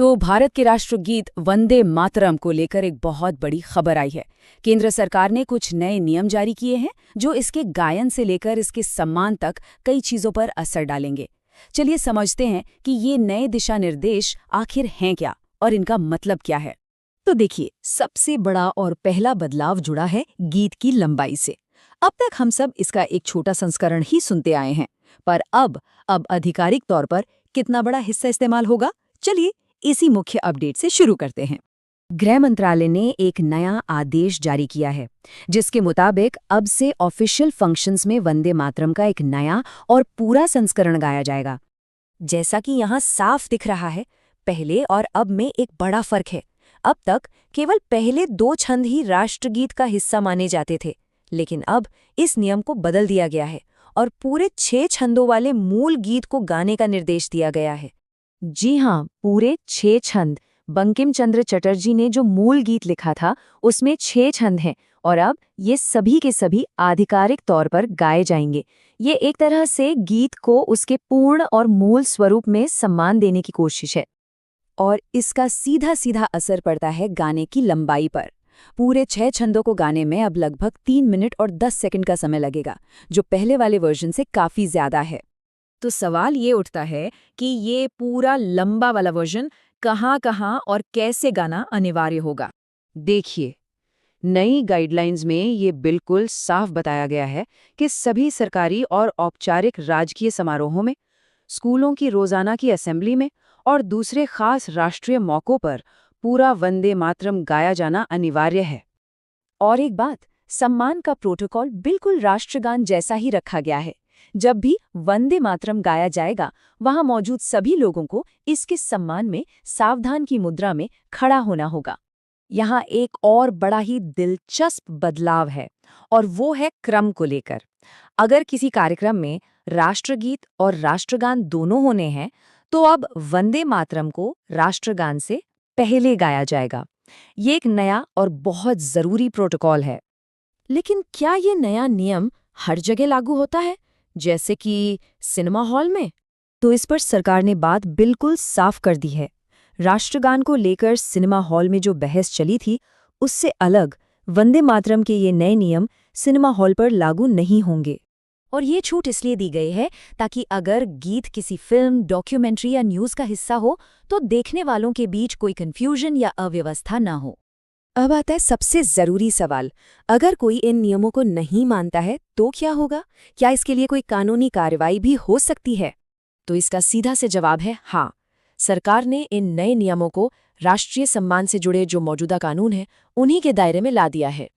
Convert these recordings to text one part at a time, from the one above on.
तो भारत के राष्ट्रगीत वंदे मातरम को लेकर एक बहुत बड़ी खबर आई है। केंद्र सरकार ने कुछ नए नियम जारी किए हैं जो इसके गायन से लेकर इसके सम्मान तक कई चीजों पर असर डालेंगे। चलिए समझते हैं कि ये नए दिशा निर्देश आखिर हैं क्या और इनका मतलब क्या है। तो देखिए, सबसे बड़ा और पहला बदलाव जुड़ा है गीत की लंबाई से। अब तक हम सब इसका एक छोटा संस्करण ही सुनते आए हैं, पर अब आधिकारिक तौर पर कितना बड़ा हिस्सा इस्तेमाल होगा, चलिए इसी मुख्य अपडेट से शुरू करते हैं। गृह मंत्रालय ने एक नया आदेश जारी किया है जिसके मुताबिक अब से ऑफिशियल फंक्शंस में वंदे मातरम का एक नया और पूरा संस्करण गाया जाएगा। जैसा कि यहाँ साफ दिख रहा है, पहले और अब में एक बड़ा फर्क है। अब तक केवल पहले 2 छंद ही राष्ट्रगीत का हिस्सा माने जाते थे, लेकिन अब इस नियम को बदल दिया गया है और पूरे 6 छंदों वाले मूल गीत को गाने का निर्देश दिया गया है। जी हाँ, पूरे 6 छंद। बंकिम चंद्र चटर्जी ने जो मूल गीत लिखा था उसमें 6 छंद हैं और अब ये सभी के सभी आधिकारिक तौर पर गाए जाएंगे। ये एक तरह से गीत को उसके पूर्ण और मूल स्वरूप में सम्मान देने की कोशिश है। और इसका सीधा सीधा असर पड़ता है गाने की लंबाई पर। पूरे 6 छंदों को गाने में अब लगभग 3 मिनट और 10 सेकंड का समय लगेगा, जो पहले वाले वर्जन से काफी ज्यादा है। तो सवाल ये उठता है कि ये पूरा लंबा वाला वर्जन कहाँ और कैसे गाना अनिवार्य होगा। देखिए, नई गाइडलाइंस में ये बिल्कुल साफ बताया गया है कि सभी सरकारी और औपचारिक राजकीय समारोहों में, स्कूलों की रोजाना की असेंबली में और दूसरे खास राष्ट्रीय मौकों पर पूरा वंदे मातरम गाया जाना अनिवार्य है। और एक बात, सम्मान का प्रोटोकॉल बिल्कुल राष्ट्रगान जैसा ही रखा गया है। जब भी वंदे मातरम गाया जाएगा, वहां मौजूद सभी लोगों को इसके सम्मान में सावधान की मुद्रा में खड़ा होना होगा। यहाँ एक और बड़ा ही दिलचस्प बदलाव है, और वो है क्रम को लेकर। अगर किसी कार्यक्रम में राष्ट्रगीत और राष्ट्रगान दोनों होने हैं, तो अब वंदे मातरम को राष्ट्रगान से पहले गाया जाएगा। ये एक नया और बहुत जरूरी प्रोटोकॉल है। लेकिन क्या ये नया नियम हर जगह लागू होता है, जैसे कि सिनेमा हॉल में? तो इस पर सरकार ने बात बिल्कुल साफ कर दी है। राष्ट्रगान को लेकर सिनेमा हॉल में जो बहस चली थी, उससे अलग वंदे मातरम के ये नए नियम सिनेमा हॉल पर लागू नहीं होंगे। और ये छूट इसलिए दी गई है ताकि अगर गीत किसी फिल्म, डॉक्यूमेंट्री या न्यूज़ का हिस्सा हो तो देखने वालों के बीच कोई कंफ्यूजन या अव्यवस्था ना हो। अब आता है सबसे जरूरी सवाल, अगर कोई इन नियमों को नहीं मानता है तो क्या होगा? क्या इसके लिए कोई कानूनी कार्रवाई भी हो सकती है? तो इसका सीधा से जवाब है हाँ। सरकार ने इन नए नियमों को राष्ट्रीय सम्मान से जुड़े जो मौजूदा कानून हैं, उन्हीं के दायरे में ला दिया है।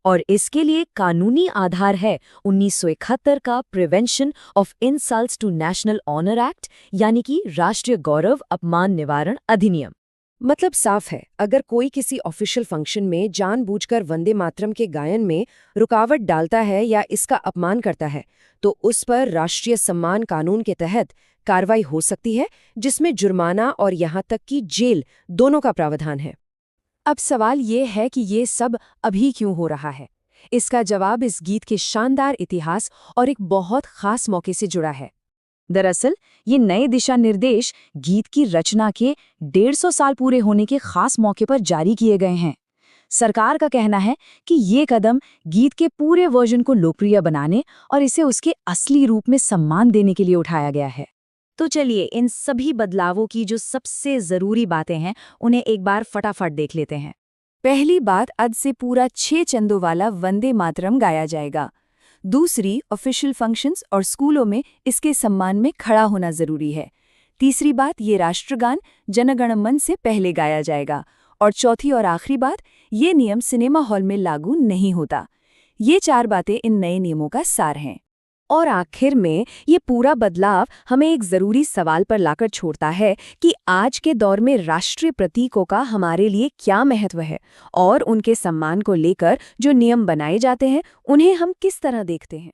और इसके लिए कानूनी आधार है 1971 का prevention of insults to national honour act, यानी कि राष्ट्रीय गौरव अपमान निवारण अधिनियम। मतलब साफ है, अगर कोई किसी ऑफिशियल फंक्शन में जानबूझकर वंदे मातरम के गायन में रुकावट डालता है या इसका अपमान करता है, तो उस पर राष्ट्रीय सम्मान कानून के तहत कार्रवाई हो सकती है, जिसमें जुर्माना और यहाँ तक कि जेल दोनों का प्रावधान है। अब सवाल ये है कि ये सब अभी क्यों हो रहा है? इसका जवाब इस गीत के शानदार इतिहास और एक बहुत खास मौके से जुड़ा है। दरअसल ये नए दिशा निर्देश गीत की रचना के 150 साल पूरे होने के खास मौके पर जारी किए गए हैं। सरकार का कहना है कि ये कदम गीत के पूरे वर्जन को लोकप्रिय बनाने और इसे उसके असली रूप में सम्मान देने के लिए उठाया गया है। तो चलिए इन सभी बदलावों की जो सबसे जरूरी बातें हैं, उन्हें एक बार फटाफट देख लेते हैं। पहली बात, आज से पूरा 6 छंदों वाला वंदे मातरम गाया जाएगा। दूसरी, ऑफिशियल फंक्शंस और स्कूलों में इसके सम्मान में खड़ा होना जरूरी है। तीसरी बात, ये राष्ट्रगान जन गण मन से पहले गाया जाएगा। और चौथी और आखिरी बात, ये नियम सिनेमा हॉल में लागू नहीं होता। ये 4 बातें इन नए नियमों का सार हैं। और आखिर में ये पूरा बदलाव हमें एक जरूरी सवाल पर लाकर छोड़ता है कि आज के दौर में राष्ट्रीय प्रतीकों का हमारे लिए क्या महत्व है और उनके सम्मान को लेकर जो नियम बनाए जाते हैं, उन्हें हम किस तरह देखते हैं।